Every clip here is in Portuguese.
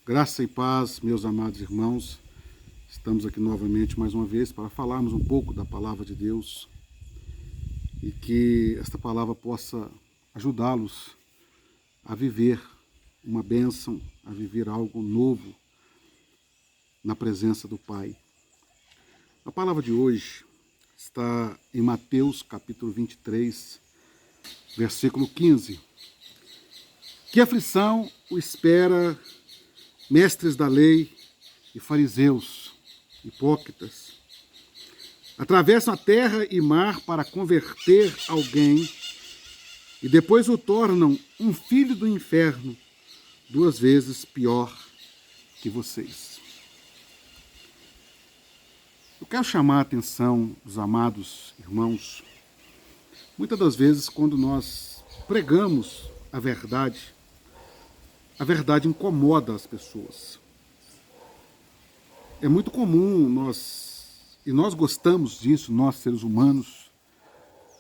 Graça e paz, meus amados irmãos. Estamos aqui novamente mais uma vez para falarmos um pouco da palavra de Deus e que esta palavra possa ajudá-los a viver uma bênção, a viver algo novo na presença do Pai. A palavra de hoje está em Mateus capítulo 23, versículo 15. Que aflição o espera, mestres da lei e fariseus, hipócritas, atravessam a terra e mar para converter alguém e depois o tornam um filho do inferno, 2 vezes pior que vocês. Eu quero chamar a atenção dos amados irmãos. Muitas das vezes, quando nós pregamos a verdade incomoda as pessoas. É muito comum nós gostamos disso, nós seres humanos,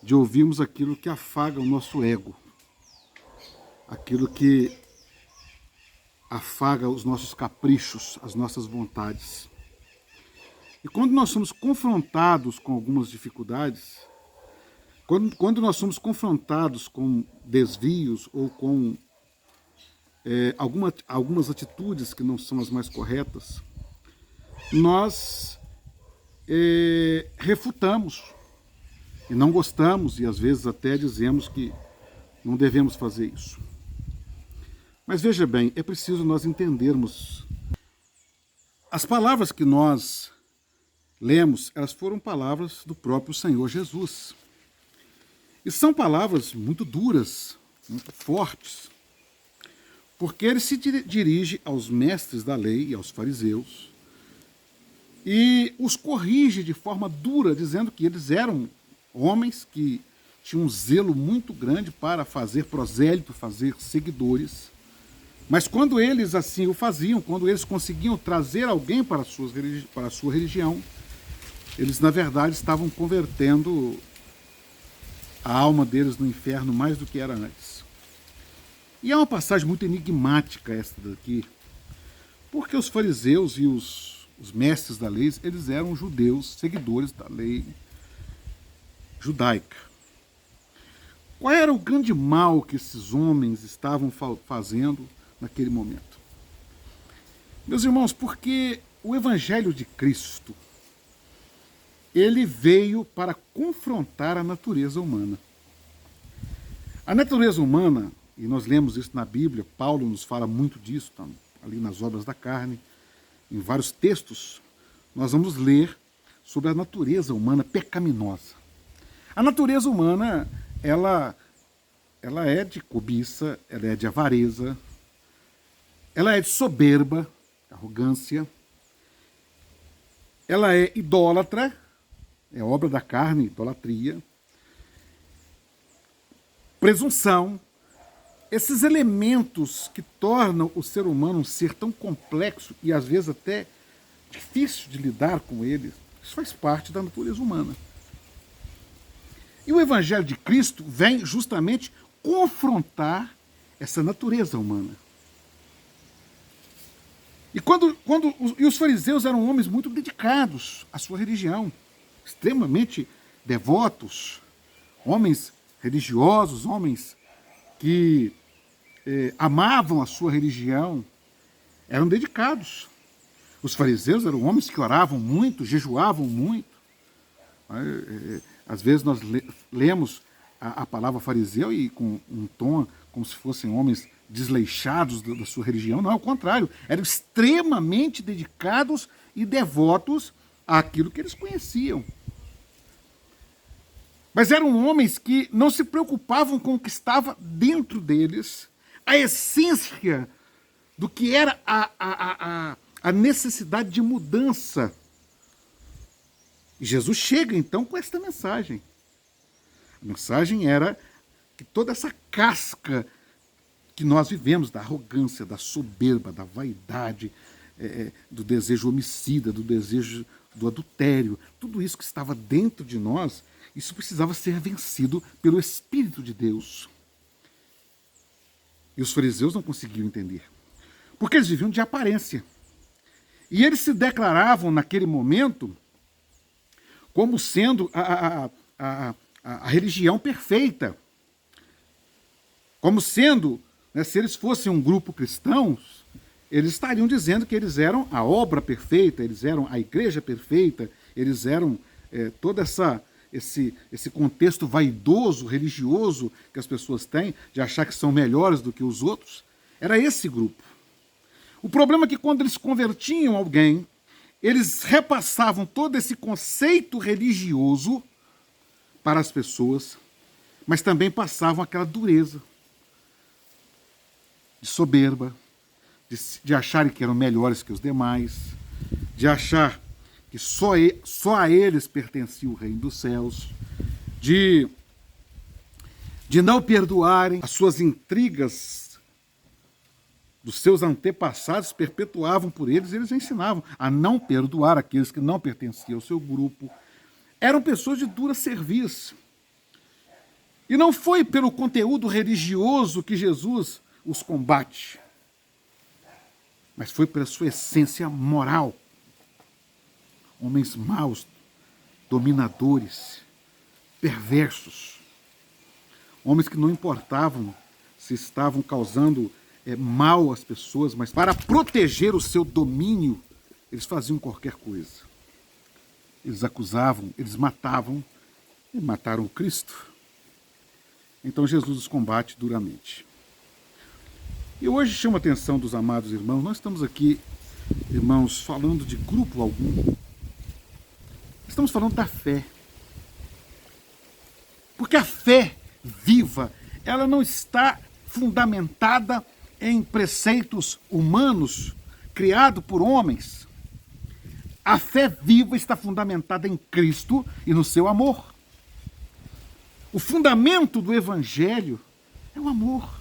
de ouvirmos aquilo que afaga o nosso ego, aquilo que afaga os nossos caprichos, as nossas vontades. E quando nós somos confrontados com algumas dificuldades, quando nós somos confrontados com desvios ou com algumas atitudes que não são as mais corretas, nós refutamos e não gostamos e às vezes até dizemos que não devemos fazer isso. Mas veja bem, é preciso nós entendermos. As palavras que nós lemos, elas foram palavras do próprio Senhor Jesus. E são palavras muito duras, muito fortes, porque ele se dirige aos mestres da lei e aos fariseus e os corrige de forma dura, dizendo que eles eram homens que tinham um zelo muito grande para fazer prosélito, fazer seguidores. Mas quando eles assim o faziam, quando eles conseguiam trazer alguém para a sua religião, eles na verdade estavam convertendo a alma deles no inferno mais do que era antes. E é uma passagem muito enigmática esta daqui, porque os fariseus e os mestres da lei, eles eram judeus, seguidores da lei judaica. Qual era o grande mal que esses homens estavam fazendo naquele momento? Meus irmãos, porque o Evangelho de Cristo, ele veio para confrontar a natureza humana. A natureza humana, e nós lemos isso na Bíblia, Paulo nos fala muito disso, tá, ali nas obras da carne, em vários textos, nós vamos ler sobre a natureza humana pecaminosa. A natureza humana, ela é de cobiça, ela é de avareza, ela é de soberba, arrogância, ela é idólatra, é obra da carne, idolatria, presunção. Esses elementos que tornam o ser humano um ser tão complexo e às vezes até difícil de lidar com ele, isso faz parte da natureza humana. E o Evangelho de Cristo vem justamente confrontar essa natureza humana. E os fariseus eram homens muito dedicados à sua religião, extremamente devotos, homens religiosos, homens que amavam a sua religião, eram dedicados. Os fariseus eram homens que oravam muito, jejuavam muito. Às vezes nós lemos a palavra fariseu e com um tom como se fossem homens desleixados da sua religião. Não, ao contrário, eram extremamente dedicados e devotos àquilo que eles conheciam. Mas eram homens que não se preocupavam com o que estava dentro deles, a essência do que era a necessidade de mudança. E Jesus chega então com esta mensagem. A mensagem era que toda essa casca que nós vivemos, da arrogância, da soberba, da vaidade, do desejo homicida, do desejo do adultério, tudo isso que estava dentro de nós, isso precisava ser vencido pelo Espírito de Deus. E os fariseus não conseguiam entender. Porque eles viviam de aparência. E eles se declaravam, naquele momento, como sendo a religião perfeita. Como sendo, né, se eles fossem um grupo cristão, eles estariam dizendo que eles eram a obra perfeita, eles eram a igreja perfeita, eles eram todo esse contexto vaidoso, religioso que as pessoas têm, de achar que são melhores do que os outros. Era esse grupo. O problema é que quando eles convertiam alguém, eles repassavam todo esse conceito religioso para as pessoas, mas também passavam aquela dureza de soberba, de acharem que eram melhores que os demais, de achar que só a eles pertencia o reino dos céus, de não perdoarem as suas intrigas dos seus antepassados, perpetuavam por eles, eles ensinavam a não perdoar aqueles que não pertenciam ao seu grupo. Eram pessoas de dura serviço. E não foi pelo conteúdo religioso que Jesus os combate, mas foi pela sua essência moral. Homens maus, dominadores, perversos. Homens que não importavam se estavam causando mal às pessoas, mas para proteger o seu domínio, eles faziam qualquer coisa. Eles acusavam, eles matavam, e mataram o Cristo. Então Jesus os combate duramente. E hoje chama a atenção dos amados irmãos, nós estamos aqui, irmãos, falando de grupo algum. Estamos falando da fé. Porque a fé viva, ela não está fundamentada em preceitos humanos, criados por homens. A fé viva está fundamentada em Cristo e no seu amor. O fundamento do Evangelho é o amor.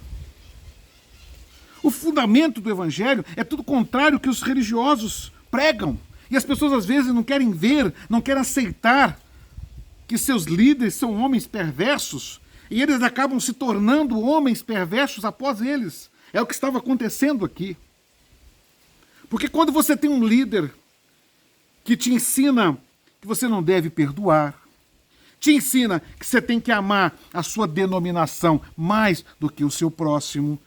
O fundamento do Evangelho é tudo contrário que os religiosos pregam. E as pessoas às vezes não querem ver, não querem aceitar que seus líderes são homens perversos e eles acabam se tornando homens perversos após eles. É o que estava acontecendo aqui. Porque quando você tem um líder que te ensina que você não deve perdoar, te ensina que você tem que amar a sua denominação mais do que o seu próximo,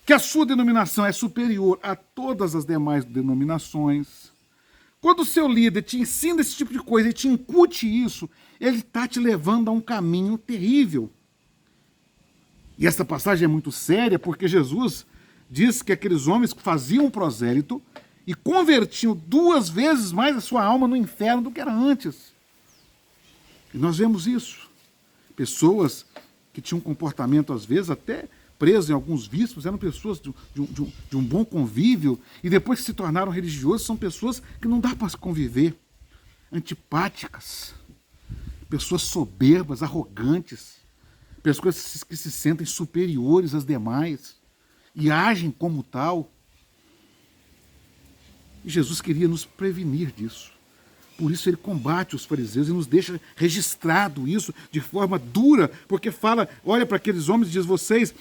que a sua denominação é superior a todas as demais denominações. Quando o seu líder te ensina esse tipo de coisa e te incute isso, ele está te levando a um caminho terrível. E essa passagem é muito séria porque Jesus diz que aqueles homens que faziam um prosélito e convertiam 2 vezes mais a sua alma no inferno do que era antes. E nós vemos isso. Pessoas que tinham um comportamento, às vezes, até presos em alguns vícios, eram pessoas de um bom convívio, e depois que se tornaram religiosos, são pessoas que não dá para conviver, antipáticas, pessoas soberbas, arrogantes, pessoas que se sentem superiores às demais e agem como tal. E Jesus queria nos prevenir disso. Por isso ele combate os fariseus e nos deixa registrado isso de forma dura, porque fala, olha para aqueles homens e diz, vocês,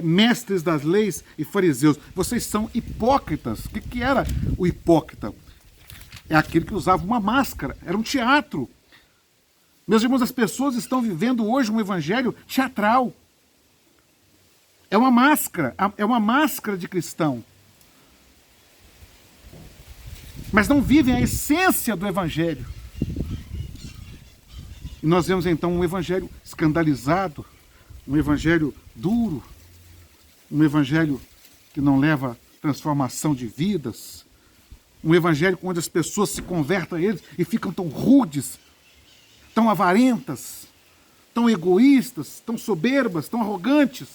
mestres das leis e fariseus, vocês são hipócritas. O que era o hipócrita? É aquele que usava uma máscara, era um teatro. Meus irmãos, as pessoas estão vivendo hoje um evangelho teatral. É uma máscara de cristão. Mas não vivem a essência do Evangelho. E nós vemos então um Evangelho escandalizado, um Evangelho duro, um Evangelho que não leva transformação de vidas, um Evangelho onde as pessoas se convertem a eles e ficam tão rudes, tão avarentas, tão egoístas, tão soberbas, tão arrogantes.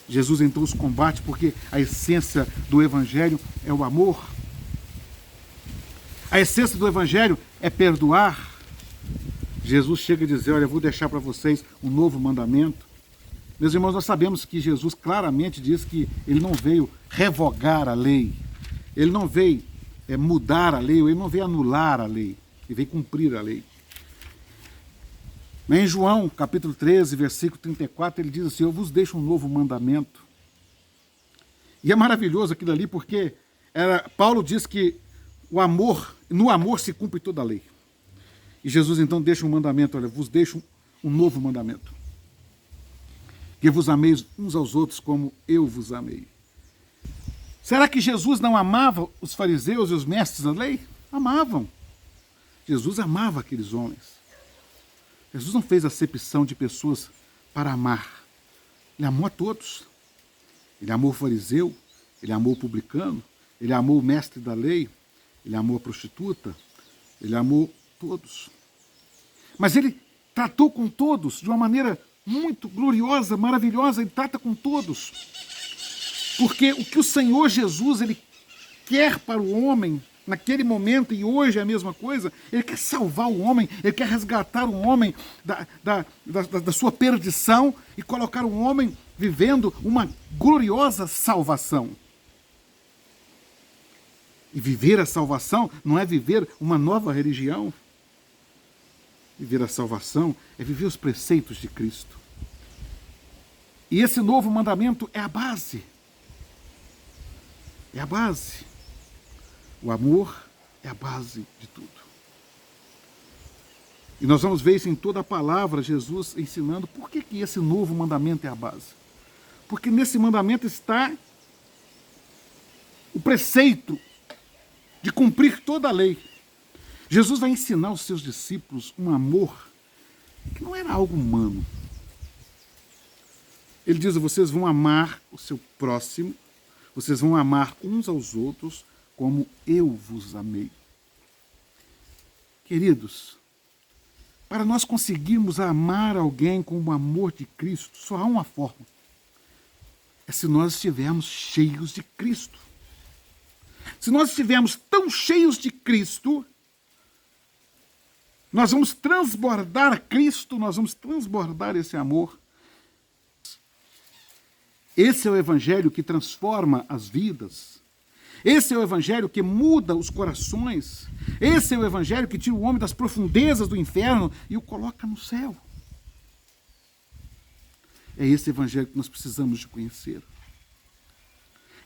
Jesus então os combate porque a essência do Evangelho é o amor. A essência do Evangelho é perdoar. Jesus chega a dizer, olha, eu vou deixar para vocês um novo mandamento. Meus irmãos, nós sabemos que Jesus claramente diz que ele não veio revogar a lei. Ele não veio mudar a lei, ele não veio anular a lei. Ele veio cumprir a lei. Mas em João, capítulo 13, versículo 34, ele diz assim, eu vos deixo um novo mandamento. E é maravilhoso aquilo ali, porque Paulo diz que no amor se cumpre toda a lei. E Jesus então deixa um mandamento, olha, vos deixo um novo mandamento. Que vos ameis uns aos outros como eu vos amei. Será que Jesus não amava os fariseus e os mestres da lei? Amavam. Jesus amava aqueles homens. Jesus não fez acepção de pessoas para amar. Ele amou a todos. Ele amou o fariseu, ele amou o publicano, ele amou o mestre da lei, ele amou a prostituta, ele amou todos. Mas ele tratou com todos de uma maneira muito gloriosa, maravilhosa, ele trata com todos. Porque o que o Senhor Jesus ele quer para o homem, naquele momento, e hoje é a mesma coisa, ele quer salvar o homem, ele quer resgatar o homem da sua perdição e colocar o homem vivendo uma gloriosa salvação. E viver a salvação não é viver uma nova religião. Viver a salvação é viver os preceitos de Cristo. E esse novo mandamento é a base. É a base. O amor é a base de tudo. E nós vamos ver isso em toda a palavra, Jesus ensinando por que esse novo mandamento é a base. Porque nesse mandamento está o preceito de cumprir toda a lei. Jesus vai ensinar aos seus discípulos um amor que não era algo humano. Ele diz, vocês vão amar o seu próximo, vocês vão amar uns aos outros como eu vos amei. Queridos, para nós conseguirmos amar alguém com o amor de Cristo, só há uma forma. É se nós estivermos cheios de Cristo. Se nós estivermos tão cheios de Cristo, nós vamos transbordar Cristo, nós vamos transbordar esse amor. Esse é o evangelho que transforma as vidas. Esse é o evangelho que muda os corações. Esse é o evangelho que tira o homem das profundezas do inferno e o coloca no céu. É esse evangelho que nós precisamos de conhecer.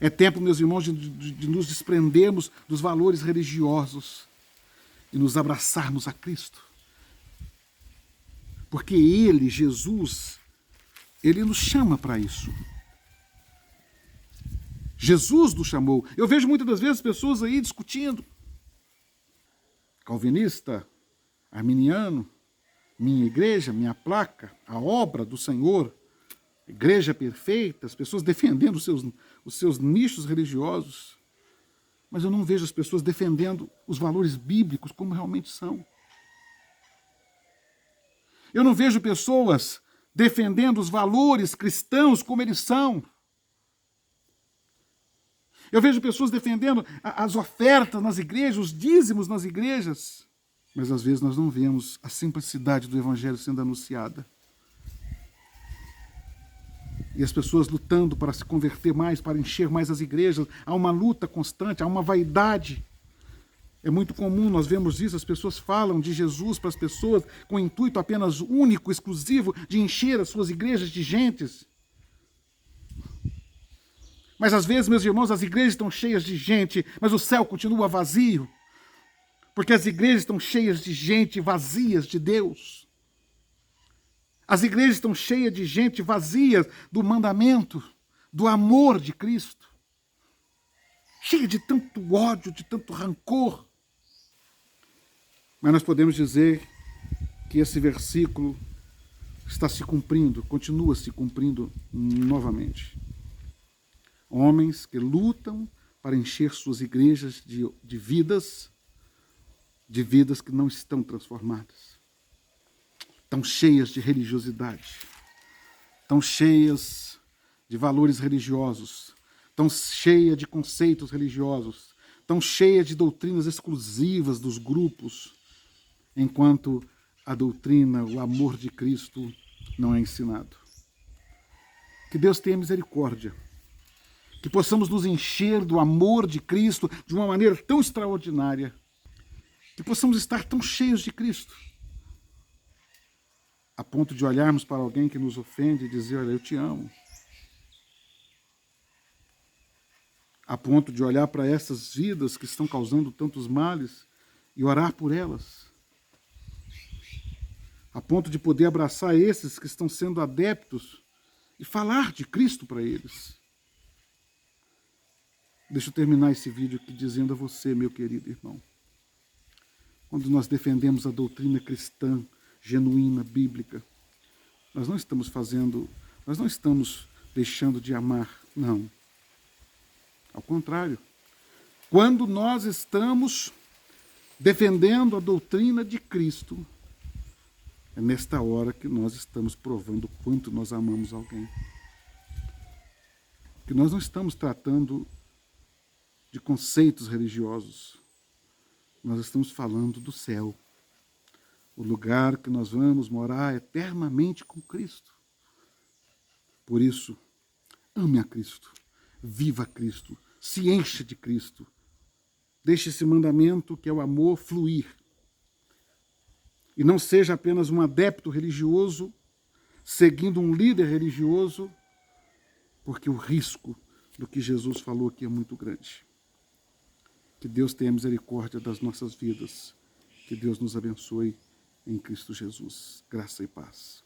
É tempo, meus irmãos, de nos desprendermos dos valores religiosos e nos abraçarmos a Cristo. Porque Ele, Jesus, Ele nos chama para isso. Jesus nos chamou. Eu vejo muitas das vezes pessoas aí discutindo. Calvinista, arminiano, minha igreja, minha placa, a obra do Senhor, igreja perfeita, as pessoas defendendo os seus nichos religiosos. Mas eu não vejo as pessoas defendendo os valores bíblicos como realmente são. Eu não vejo pessoas defendendo os valores cristãos como eles são. Eu vejo pessoas defendendo as ofertas nas igrejas, os dízimos nas igrejas. Mas às vezes nós não vemos a simplicidade do evangelho sendo anunciada. E as pessoas lutando para se converter mais, para encher mais as igrejas. Há uma luta constante, há uma vaidade. É muito comum, nós vemos isso, as pessoas falam de Jesus para as pessoas com o intuito apenas único, exclusivo, de encher as suas igrejas de gentes. Mas às vezes, meus irmãos, as igrejas estão cheias de gente, mas o céu continua vazio. Porque as igrejas estão cheias de gente vazias de Deus. As igrejas estão cheias de gente vazia do mandamento, do amor de Cristo. Cheia de tanto ódio, de tanto rancor. Mas nós podemos dizer que esse versículo está se cumprindo, continua se cumprindo novamente. Homens que lutam para encher suas igrejas de vidas que não estão transformadas. Tão cheias de religiosidade, tão cheias de valores religiosos, tão cheias de conceitos religiosos, tão cheias de doutrinas exclusivas dos grupos, enquanto a doutrina, o amor de Cristo não é ensinado. Que Deus tenha misericórdia. Que possamos nos encher do amor de Cristo de uma maneira tão extraordinária. Que possamos estar tão cheios de Cristo, a ponto de olharmos para alguém que nos ofende e dizer, olha, eu te amo. a ponto de olhar para essas vidas que estão causando tantos males e orar por elas, a ponto de poder abraçar esses que estão sendo adeptos e falar de Cristo para eles. Deixa eu terminar esse vídeo aqui dizendo a você, meu querido irmão, quando nós defendemos a doutrina cristã, genuína, bíblica, nós não estamos deixando de amar, não. Ao contrário, quando nós estamos defendendo a doutrina de Cristo, é nesta hora que nós estamos provando o quanto nós amamos alguém. Que nós não estamos tratando de conceitos religiosos, nós estamos falando do céu, o lugar que nós vamos morar eternamente com Cristo. Por isso, ame a Cristo, viva Cristo, se encha de Cristo. Deixe esse mandamento, que é o amor, fluir. E não seja apenas um adepto religioso, seguindo um líder religioso, porque o risco do que Jesus falou aqui é muito grande. Que Deus tenha misericórdia das nossas vidas. Que Deus nos abençoe em Cristo Jesus. Graça e paz.